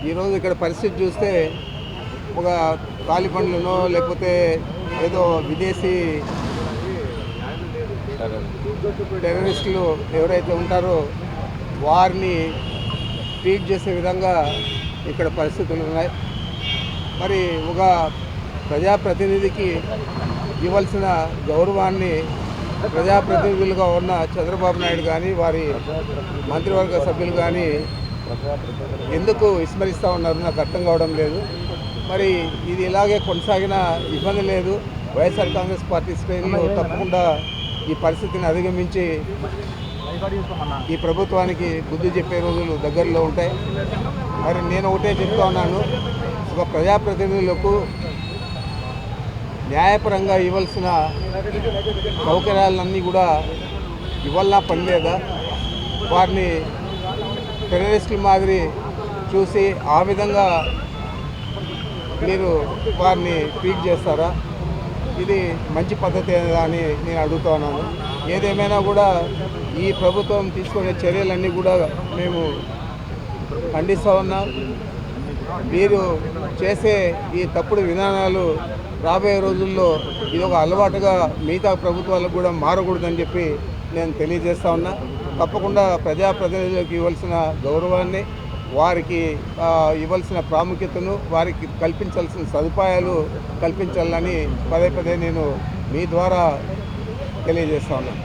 ఈరోజు ఇక్కడ పరిస్థితి చూస్తే ఒక తాలిబన్లనో లేకపోతే ఏదో విదేశీ టెర్రరిస్టులు ఎవరైతే ఉంటారో వారిని ట్రీట్ చేసే విధంగా ఇక్కడ పరిస్థితులు ఉన్నాయి. మరి ఒక ప్రజాప్రతినిధికి ఇవ్వాల్సిన గౌరవాన్ని ప్రజాప్రతినిధులుగా ఉన్న చంద్రబాబు నాయుడు కానీ వారి మంత్రివర్గ సభ్యులు కానీ ఎందుకు విస్మరిస్తూ ఉన్నారు నాకు అర్థం కావడం లేదు. మరి ఇది ఇలాగే కొనసాగిన ఇబ్బంది లేదు. వైఎస్ఆర్ కాంగ్రెస్ పార్టీ శ్రేణులు తప్పకుండా ఈ పరిస్థితిని అధిగమించి ఈ ప్రభుత్వానికి బుద్ధి చెప్పే రోజులు దగ్గరలో ఉంటాయి. మరి నేను ఒకటే చెప్తా ఉన్నాను, ఒక ప్రజాప్రతినిధులకు న్యాయపరంగా ఇవ్వాల్సిన సౌకర్యాలన్నీ కూడా ఇవ్వాలన్నా పని లేదా? వారిని టెర్రరిస్టుల మాదిరి చూసి ఆ విధంగా మీరు వారిని ట్రీట్ చేస్తారా? ఇది మంచి పద్ధతి అని నేను అడుగుతా ఉన్నాను. ఏదేమైనా కూడా ఈ ప్రభుత్వం తీసుకునే చర్యలన్నీ కూడా మేము ఖండిస్తూ ఉన్నాం. మీరు చేసే ఈ తప్పుడు విధానాలు రాబోయే రోజుల్లో ఇది ఒక అలవాటుగా మిగతా ప్రభుత్వాలకు కూడా మారకూడదని చెప్పి నేను తెలియజేస్తా ఉన్నా. తప్పకుండా ప్రజాప్రతినిధులకు ఇవ్వాల్సిన గౌరవాన్ని, వారికి ఇవ్వాల్సిన ప్రాముఖ్యతను, వారికి కల్పించాల్సిన సదుపాయాలు కల్పించాలని పదే పదే నేను మీ ద్వారా తెలియజేస్తా ఉన్నాను.